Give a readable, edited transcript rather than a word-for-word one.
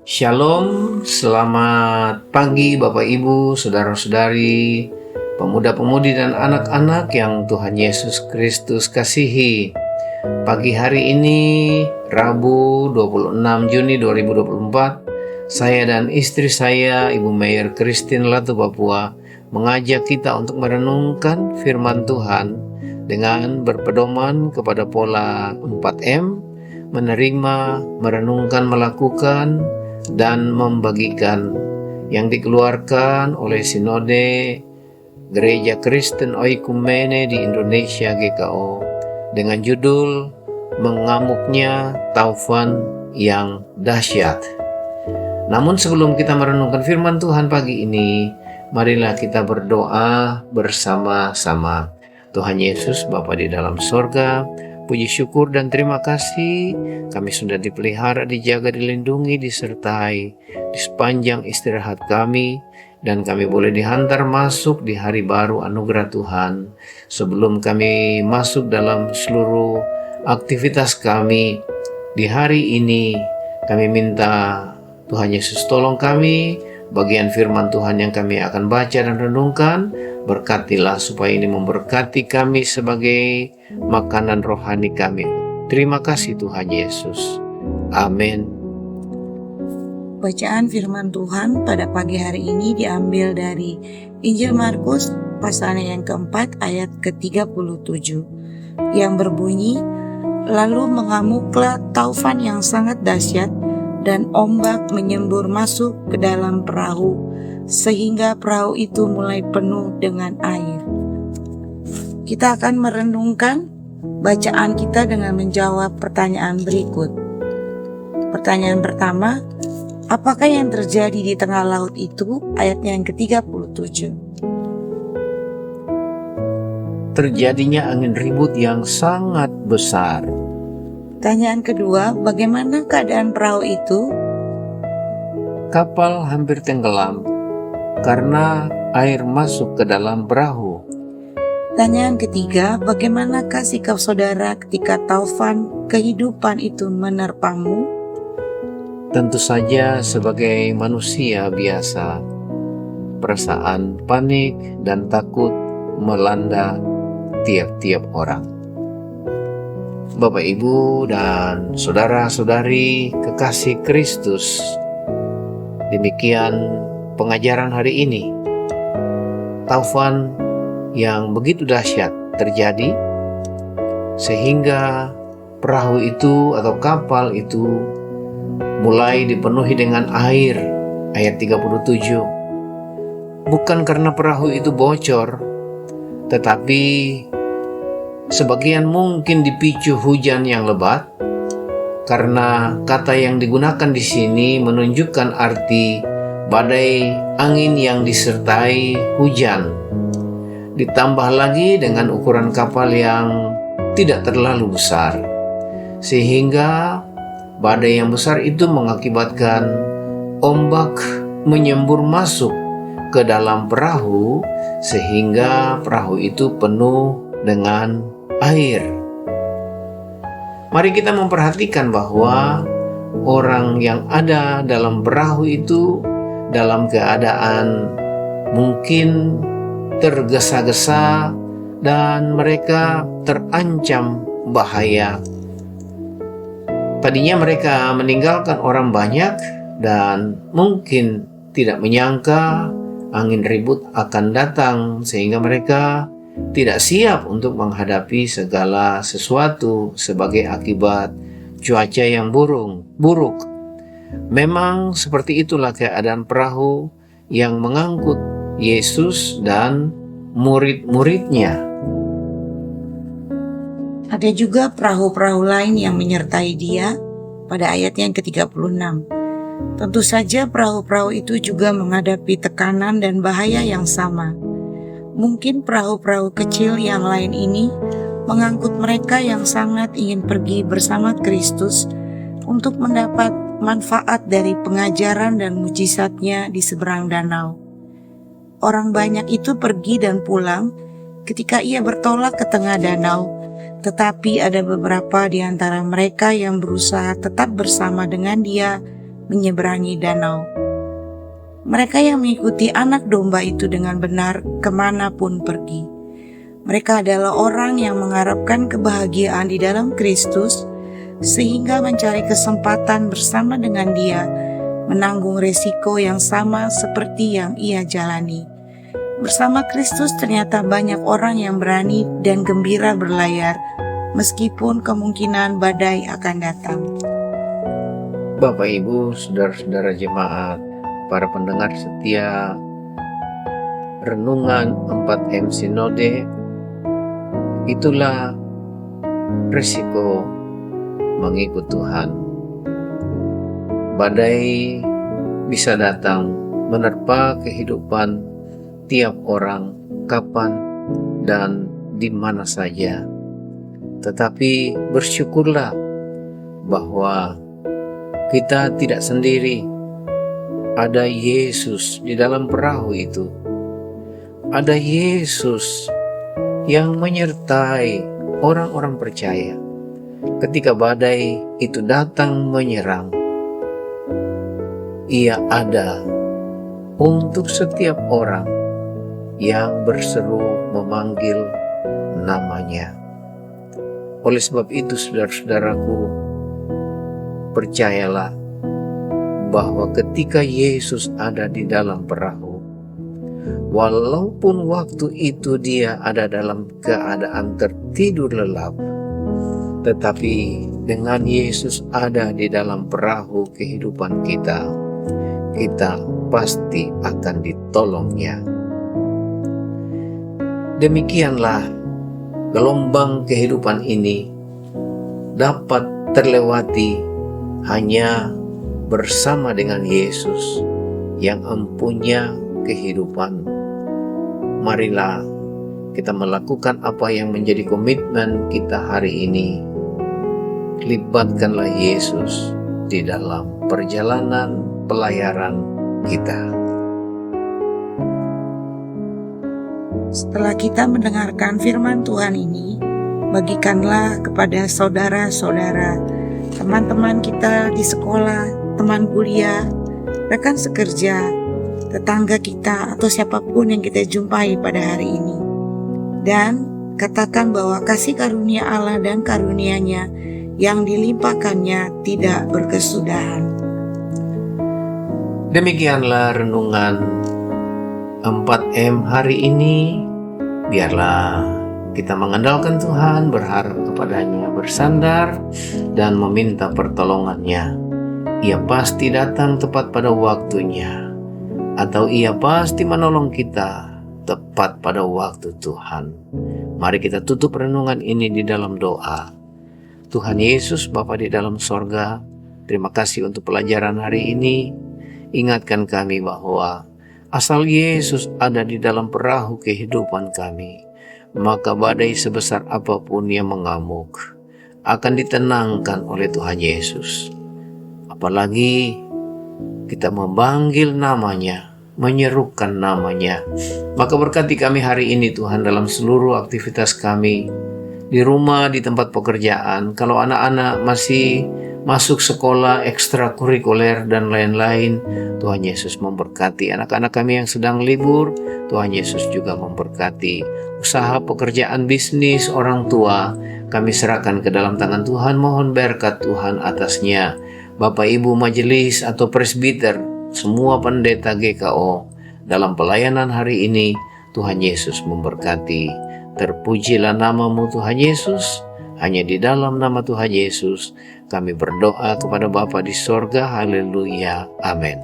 Shalom, selamat pagi Bapak Ibu, Saudara-saudari, pemuda-pemudi dan anak-anak yang Tuhan Yesus Kristus kasihi. Pagi hari ini, Rabu 26 Juni 2024, saya dan istri saya, Ibu Mayor Christine Latu Papua, mengajak kita untuk merenungkan firman Tuhan dengan berpedoman kepada pola 4M, menerima, merenungkan, melakukan, dan membagikan yang dikeluarkan oleh Sinode Gereja Kristen Oikumene di Indonesia GKO dengan judul Mengamuknya Taufan yang Dahsyat. Namun sebelum kita merenungkan firman Tuhan pagi ini, marilah kita berdoa bersama-sama. Tuhan Yesus, Bapa di dalam sorga, puji syukur dan terima kasih kami sudah dipelihara, dijaga, dilindungi, disertai di sepanjang istirahat kami, dan kami boleh dihantar masuk di hari baru anugerah Tuhan. Sebelum kami masuk dalam seluruh aktivitas kami di hari ini, kami minta Tuhan Yesus tolong kami, bagian firman Tuhan yang kami akan baca dan renungkan, berkatilah supaya ini memberkati kami sebagai makanan rohani kami. Terima kasih Tuhan Yesus. Amin. Bacaan firman Tuhan pada pagi hari ini diambil dari Injil Markus pasal yang keempat ayat ke-37 yang berbunyi, "Lalu mengamuklah taufan yang sangat dahsyat dan ombak menyembur masuk ke dalam perahu, sehingga perahu itu mulai penuh dengan air." Kita akan merenungkan bacaan kita dengan menjawab pertanyaan berikut. Pertanyaan pertama, apakah yang terjadi di tengah laut itu? Ayatnya yang ke-37. Terjadinya angin ribut yang sangat besar. Pertanyaan kedua, bagaimana keadaan perahu itu? Kapal hampir tenggelam karena air masuk ke dalam perahu. Pertanyaan ketiga, bagaimanakah sikap saudara ketika taufan kehidupan itu menerpangmu? Tentu saja sebagai manusia biasa, perasaan panik dan takut melanda tiap-tiap orang. Bapak, Ibu, dan saudara-saudari kekasih Kristus, demikian pengajaran hari ini. Taufan yang begitu dahsyat terjadi sehingga perahu itu atau kapal itu mulai dipenuhi dengan air. Ayat 37. Bukan karena perahu itu bocor, tetapi sebagian mungkin dipicu hujan yang lebat, karena kata yang digunakan di sini menunjukkan arti badai angin yang disertai hujan. Ditambah lagi dengan ukuran kapal yang tidak terlalu besar, sehingga badai yang besar itu mengakibatkan ombak menyembur masuk ke dalam perahu, sehingga perahu itu penuh dengan air. Mari kita memperhatikan bahwa orang yang ada dalam perahu itu dalam keadaan mungkin tergesa-gesa dan mereka terancam bahaya. Tadinya mereka meninggalkan orang banyak dan mungkin tidak menyangka angin ribut akan datang, sehingga mereka tidak siap untuk menghadapi segala sesuatu sebagai akibat cuaca yang buruk. Memang seperti itulah keadaan perahu yang mengangkut Yesus dan murid-muridnya. Ada juga perahu-perahu lain yang menyertai dia pada ayat yang ke-36. Tentu saja perahu-perahu itu juga menghadapi tekanan dan bahaya yang sama. Mungkin perahu-perahu kecil yang lain ini mengangkut mereka yang sangat ingin pergi bersama Kristus untuk mendapat manfaat dari pengajaran dan mujizatnya di seberang danau. Orang banyak itu pergi dan pulang ketika ia bertolak ke tengah danau, tetapi ada beberapa di antara mereka yang berusaha tetap bersama dengan dia menyeberangi danau. Mereka yang mengikuti anak domba itu dengan benar kemanapun pergi. Mereka adalah orang yang mengharapkan kebahagiaan di dalam Kristus, sehingga mencari kesempatan bersama dengan Dia, menanggung resiko yang sama seperti yang Ia jalani. Bersama Kristus ternyata banyak orang yang berani dan gembira berlayar, meskipun kemungkinan badai akan datang. Bapak, Ibu, saudara-saudara jemaat, para pendengar setia Renungan 4M Sinode, itulah risiko mengikut Tuhan. Badai bisa datang menerpa kehidupan tiap orang kapan dan di mana saja. Tetapi bersyukurlah bahwa kita tidak sendiri. Ada Yesus di dalam perahu itu. Ada Yesus yang menyertai orang-orang percaya. Ketika badai itu datang menyerang, Ia ada untuk setiap orang yang berseru memanggil namanya. Oleh sebab itu, saudara-saudaraku, percayalah bahwa ketika Yesus ada di dalam perahu, walaupun waktu itu Dia ada dalam keadaan tertidur lelap, tetapi dengan Yesus ada di dalam perahu kehidupan kita, kita pasti akan ditolongnya. Demikianlah gelombang kehidupan ini dapat terlewati hanya bersama dengan Yesus yang empunya kehidupan. Marilah kita melakukan apa yang menjadi komitmen kita hari ini. Libatkanlah Yesus di dalam perjalanan pelayaran kita. Setelah kita mendengarkan firman Tuhan ini, bagikanlah kepada saudara-saudara, teman-teman kita di sekolah, teman kuliah, rekan sekerja, tetangga kita, atau siapapun yang kita jumpai pada hari ini. Dan katakan bahwa kasih karunia Allah dan karunia-Nya yang dilimpahkannya tidak berkesudahan. Demikianlah renungan 4M hari ini. Biarlah kita mengandalkan Tuhan, berharap kepadanya, bersandar, dan meminta pertolongannya. Ia pasti datang tepat pada waktunya, atau Ia pasti menolong kita tepat pada waktu Tuhan. Mari kita tutup renungan ini di dalam doa. Tuhan Yesus, Bapa di dalam sorga, terima kasih untuk pelajaran hari ini. Ingatkan kami bahwa asal Yesus ada di dalam perahu kehidupan kami, maka badai sebesar apapun yang mengamuk akan ditenangkan oleh Tuhan Yesus. Apalagi kita memanggil namanya, menyerukan namanya. Maka berkati kami hari ini Tuhan dalam seluruh aktivitas kami, di rumah, di tempat pekerjaan. Kalau anak-anak masih masuk sekolah ekstrakurikuler dan lain-lain, Tuhan Yesus memberkati. Anak-anak kami yang sedang libur, Tuhan Yesus juga memberkati. Usaha, pekerjaan, bisnis, orang tua, kami serahkan ke dalam tangan Tuhan. Mohon berkat Tuhan atasnya. Bapak Ibu majelis atau presbiter, semua pendeta GKO, dalam pelayanan hari ini, Tuhan Yesus memberkati. Terpujilah namamu Tuhan Yesus. Hanya di dalam nama Tuhan Yesus kami berdoa kepada Bapa di sorga. Haleluya. Amin.